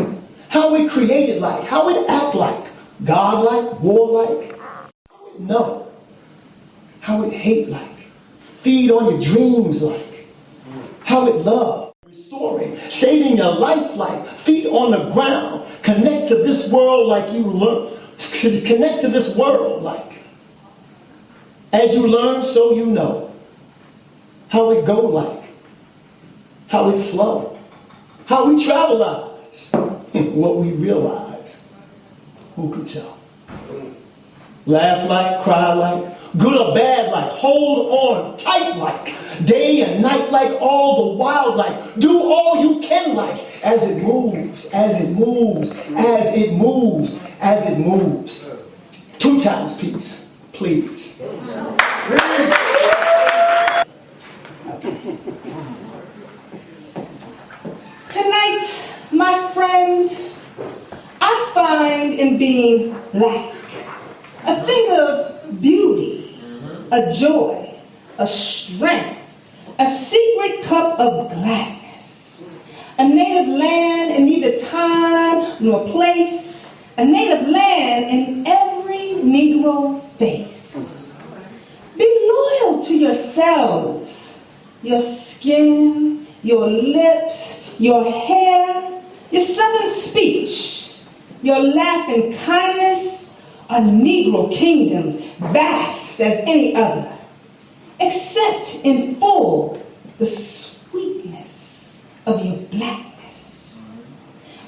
How it created like, how it act like, God-like, warlike. How it know, how it hate like, feed on your dreams like. How it love, restoring, saving your life like, feet on the ground, connect to this world like you learn, connect to this world like. As you learn, so you know. How it go like. How it flow. How we travelize. What we realize. Who could tell? Laugh like, cry like, good or bad like, hold on tight like, day and night like, all the while like, do all you can like, as it moves, as it moves, as it moves, as it moves. 2 times peace, please. Tonight, my friend, I find in being black a thing of beauty, a joy, a strength, a secret cup of gladness, a native land in neither time nor place, a native land in every Negro face. Be loyal to yourselves, your skin, your lips, your hair, your southern speech, your laugh and kindness are Negro kingdoms vast as any other, except in full the sweetness of your blackness.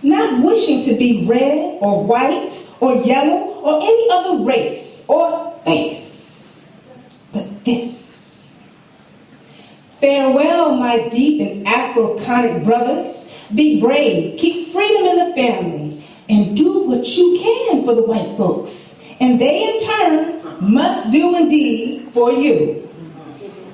Not wishing to be red or white or yellow or any other race or face, but this. Farewell, my deep and Afro-conic brothers. Be brave, keep freedom in the family, and do what you can for the white folks. And they, in turn, must do indeed for you.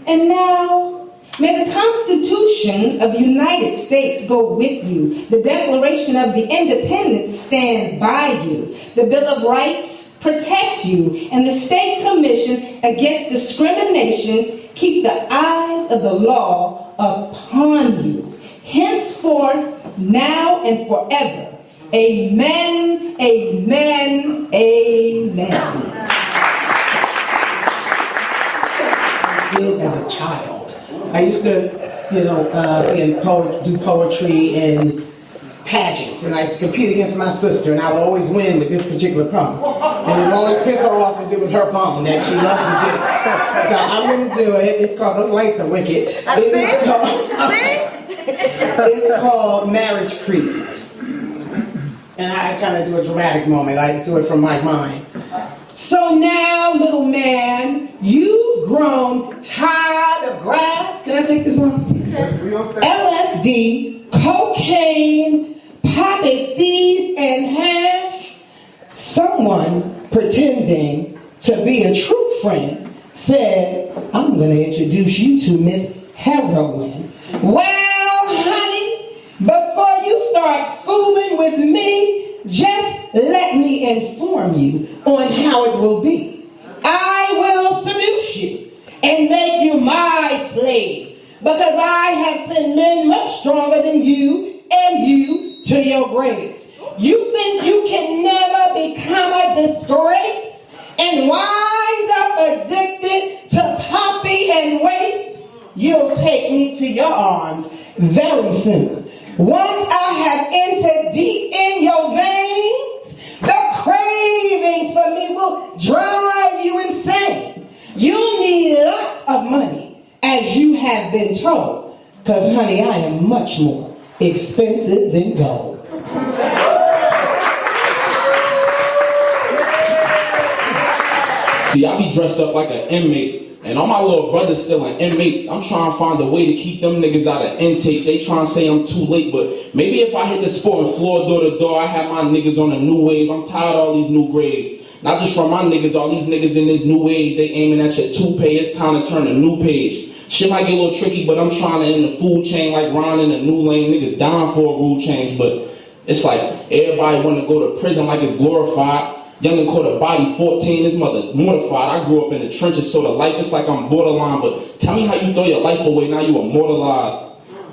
And now, may the Constitution of the United States go with you. The Declaration of the Independence stand by you. The Bill of Rights protect you. And the State Commission Against Discrimination keep the eyes of the law upon you. Henceforth, now and forever. Amen, amen, amen. As a child, I used to, do poetry and pageants, and I used to compete against my sister, and I would always win with this particular poem. And it would always piss her off because it was her poem that she loved to do. So I'm going to do it. It's called "The Lights Are Wicked." It's called "Marriage Creed." And I kind of do a dramatic moment. I do it from my mind. So now, little man, you've grown tired of grass. Can I take this one? LSD, cocaine, poppy seeds, and hash. Someone pretending to be a true friend said, I'm going to introduce you to Miss Heroin. Well, honey, before you start fooling with me, just let me inform you on how it will be. I will seduce you and make you my slave, because I have sent men much stronger than you and you to your graves. You think you can never become a disgrace and wind up addicted to poppy and waste? You'll take me to your arms very soon. Once I have entered deep in your veins, the craving for me will drive you insane. You'll need lots of money, as you have been told, because, honey, I am much more expensive than gold. See, I be dressed up like an inmate, and all my little brothers still are inmates. I'm trying to find a way to keep them niggas out of intake. They trying to say I'm too late, but maybe if I hit the sporting floor door to door, I have my niggas on a new wave. I'm tired of all these new graves. Not just from my niggas, all these niggas in this new age, they aiming at your toupee. It's time to turn a new page. Shit might get a little tricky, but I'm trying to end the food chain like Ron in a new lane. Niggas dying for a rule change, but it's like everybody want to go to prison like it's glorified. Youngin' caught a body 14, his mother mortified. I grew up in the trenches, so the life is like I'm borderline. But tell me how you throw your life away, now you immortalized.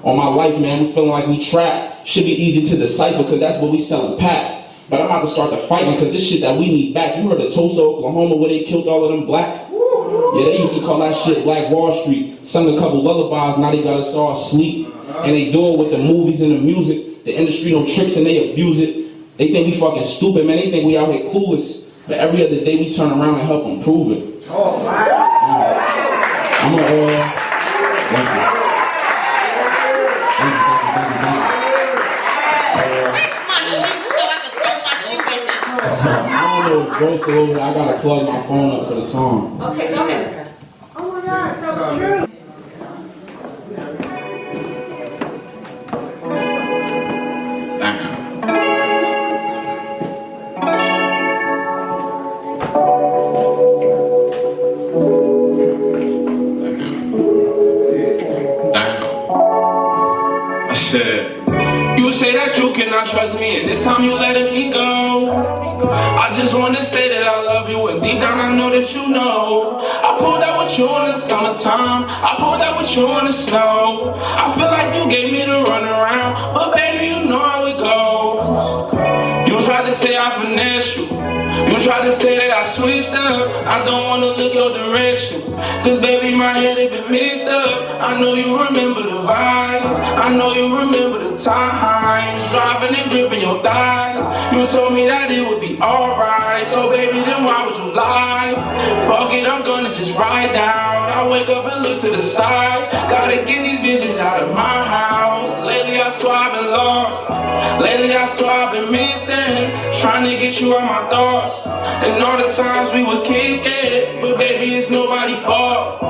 On my life, man, I'm feeling like we trapped. Should be easy to decipher, cause that's what we selling packs. But I'm about to start the fighting, cause this shit that we need back. You heard of Tulsa, Oklahoma, where they killed all of them blacks? Yeah, they used to call that shit Black Wall Street. Sung a couple lullabies, now they gotta start asleep. And they do it with the movies and the music. The industry no tricks and they abuse it. They think we fucking stupid, man. They think we out here coolest. But every other day we turn around and help them prove it. Oh, my God. I'm a, thank you. I don't know Bro, so I gotta plug my phone up for the song. Okay, go ahead. Oh my God, so true. I said, you say that you cannot trust me, and this time you letting me go. I just wanna say that I love you, and deep down I know that you know. I pulled out with you in the summertime, I pulled out with you in the snow. I feel like you gave me the runaround, but baby, you know how it goes. You tried to say I finesse you, you tried to say that I switched up. I don't wanna look your direction, cause baby, my head ain't been mixed up. I know you remember the vibes, I know you remember the times, driving and gripping your thighs. You told me that it would be alright, so baby, then why would you lie? Fuck it, I'm gonna just ride down. I wake up and look to the side, gotta get these bitches out of my house. Lately I swear I've been lost, lately I swear I've been missing, trying to get you out my thoughts. And all the times we would kick it, but baby, it's nobody's fault.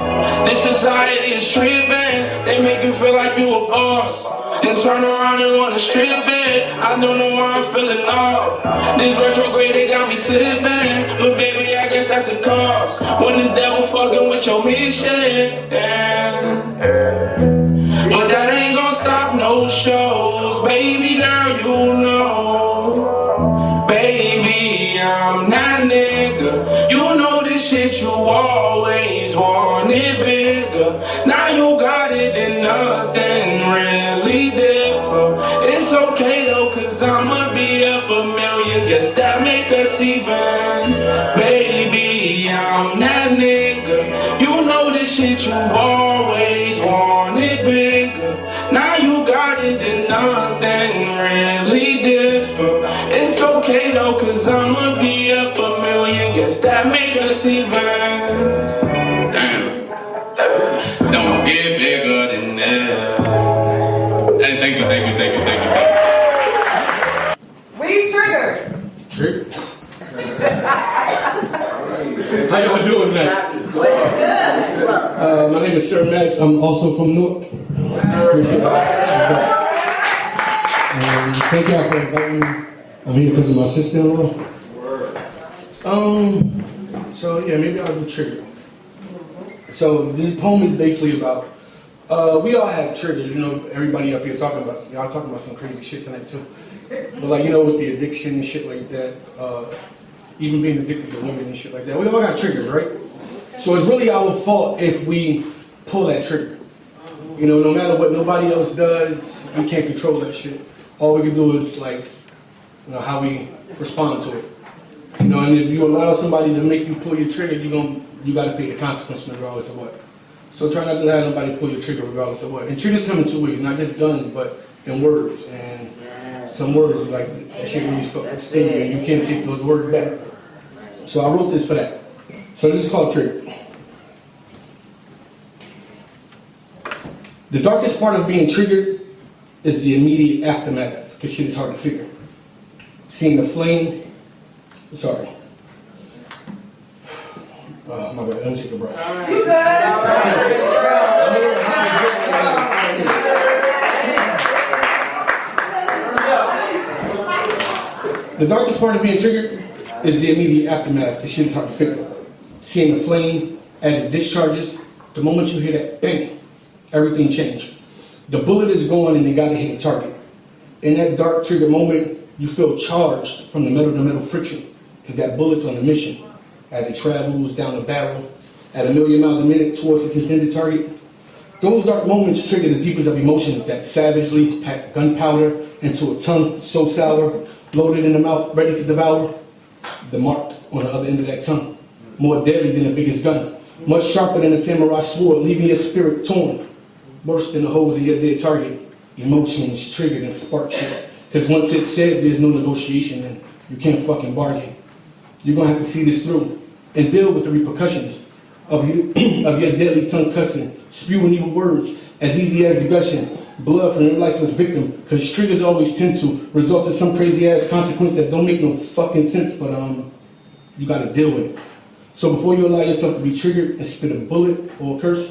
This society is tripping, they make you feel like you a boss, and turn around and wanna strip it. I don't know why I'm feeling off. This retrograde, they got me slipping, but baby, I guess that's the cause. When the devil fucking with your mission, but that ain't gonna stop no shows, baby girl, you know. Baby, I'm that nigga. You know this shit you always wanted bigger. Now you got it and nothing really different. It's okay though, cause I'ma be up a million. Guess that make us even. Baby, I'm that nigga. You know this shit you always wanted bigger. Now you got it and nothing really different. It's okay though, cause I'ma be up a million. Guess that make us even. Damn. Don't get bigger than that. Hey, thank you. We triggered. Triggered? How y'all doing, man? My name is Sir Max. I'm also from Newark. Thank y'all for inviting me. I'm here because of my sister-in-law. So yeah, maybe I'll do trigger. So this poem is basically about, we all have triggers, you know, everybody up here talking about, y'all talking about some crazy shit tonight too. But like, you know, with the addiction and shit like that, even being addicted to women and shit like that, we all got triggers, right? So it's really our fault if we pull that trigger. You know, no matter what nobody else does, we can't control that shit. All we can do is like, you know, how we respond to it. You know, and if you allow somebody to make you pull your trigger, you got to pay the consequences regardless of what. So try not to let nobody pull your trigger regardless of what. And triggers come in two ways, not just guns, but in words. And some words like that shit really fucking sting you. You can't take those words back. So I wrote this for that. So this is called trigger. The darkest part of being triggered is the immediate aftermath, because shit is hard to figure. Seeing the flame. Sorry. My bad. Let me take a breath. You The darkest part of being triggered is the immediate aftermath, because shit is hard to figure. Seeing the flame as it discharges, the moment you hear that bang, everything changed. The bullet is going and they gotta hit a target. In that dark trigger moment, you feel charged from the metal-to-metal friction, because that bullet's on a mission. As it travels down the barrel at 1,000,000 miles a minute towards its intended target. Those dark moments trigger the deepest of emotions that savagely pack gunpowder into a tongue so sour, loaded in the mouth, ready to devour. The mark on the other end of that tongue, more deadly than the biggest gun, much sharper than a samurai sword, leaving your spirit torn. Worse than the holes in your dead target, emotions triggered and spark shit. Because once it's said, there's no negotiation and you can't fucking bargain. You're going to have to see this through and deal with the repercussions of your deadly tongue cussing, spewing evil words as easy as the gushing, blood from your lifeless victim, because triggers always tend to result in some crazy ass consequence that don't make no fucking sense, but you gotta deal with it. So before you allow yourself to be triggered and spit a bullet or a curse,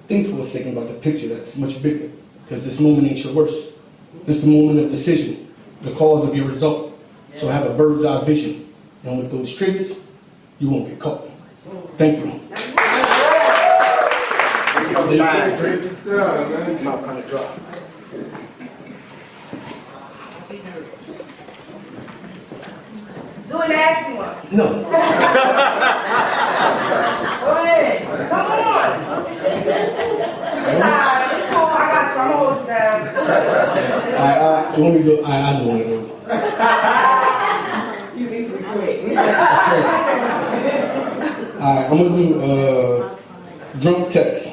think for a second about the picture that's much bigger. Because this moment ain't your worst. It's the moment of decision, the cause of your result. So have a bird's eye vision. And with those triggers, you won't get caught. Thank you. Do an nasty one. No. Go ahead. Come on. Come on, I got some hold you down. Let me go. I do one of those. You need to be quick. I'm gonna do drunk text.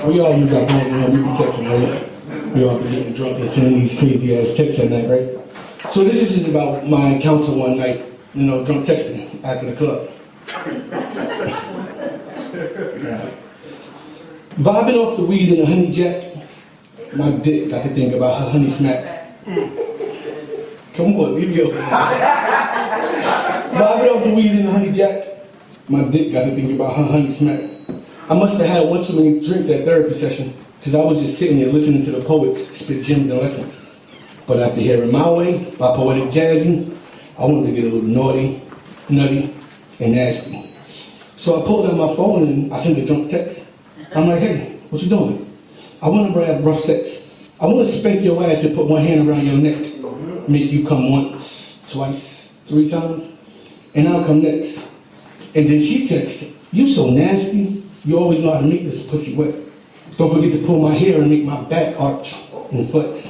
We all use our phones, we be texting, right? We all be getting drunk and sending these crazy ass texts at night, right? So this is just about my encounter one night, drunk texting after the club. Vibing off the weed and a honey jack, my dick got to think about how honey smack. Come on, leave me alone. Vibing off the weed and a honey jack, my dick got to think about how honey smack. I must have had one too many drinks at therapy session, because I was just sitting there listening to the poets spit gems and lessons. But after hearing My Way by Poetic Jazzy, I wanted to get a little naughty, nutty, and nasty. So I pulled out my phone and I sent a drunk text. I'm like, hey, what you doing? I want to have rough sex. I want to spank your ass and put one hand around your neck. Make you come once, twice, 3 times, and I'll come next. And then she texted, you so nasty, you always know how to make this pussy wet. Don't forget to pull my hair and make my back arch and flex.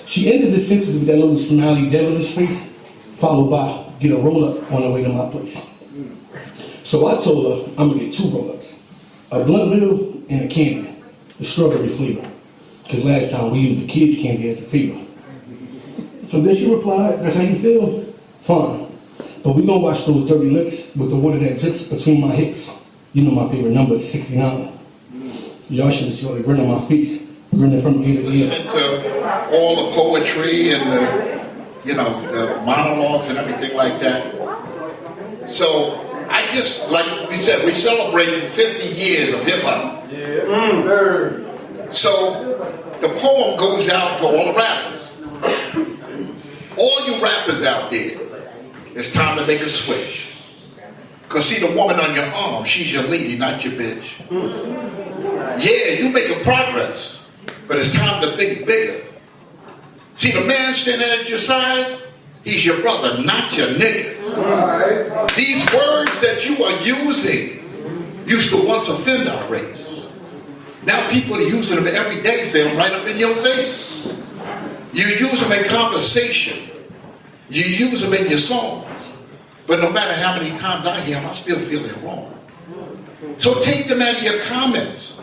She ended the sentence with that little smiley devilish face, followed by get a roll-up on the way to my place. So I told her I'm gonna get 2 roll-ups, a blunt middle and a candy, the strawberry flavor. Because last time we used the kids' candy as a favor. So then she replied, that's how you feel? Fine. But we gonna wash those dirty lips with the water that drips between my hips. You know my favorite number is 69. Y'all should have saw the grin on my face, grinning from ear to ear. Listening to all the poetry and the monologues and everything like that. So I just, like we said, we celebrated 50 years of hip hop. Yeah. So the poem goes out to all the rappers. All you rappers out there, it's time to make a switch. Because see, the woman on your arm, she's your lady, not your bitch. Yeah, you making progress, but it's time to think bigger. See, the man standing at your side, he's your brother, not your nigga. These words that you are using used to once offend our race. Now people are using them every day, say them right up in your face. You use them in conversation. You use them in your songs. But no matter how many times I hear them, I still feel it wrong. So take them out of your comments,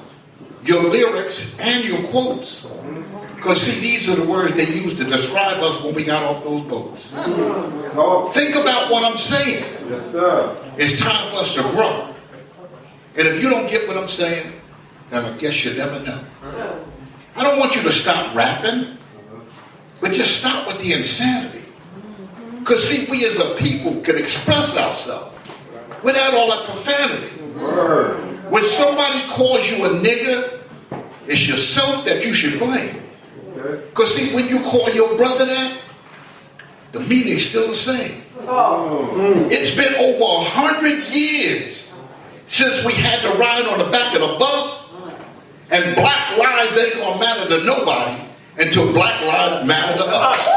your lyrics, and your quotes. Because see, these are the words they used to describe us when we got off those boats. Think about what I'm saying. Yes, sir. It's time for us to grow. And if you don't get what I'm saying, then I guess you'll never know. I don't want you to stop rapping, but just stop with the insanity. Because see, we as a people can express ourselves without all that profanity. When somebody calls you a nigger, it's yourself that you should blame. Because see, when you call your brother that, the meaning's still the same. It's been over 100 years since we had to ride on the back of the bus, and black lives ain't gonna matter to nobody until black lives matter to us.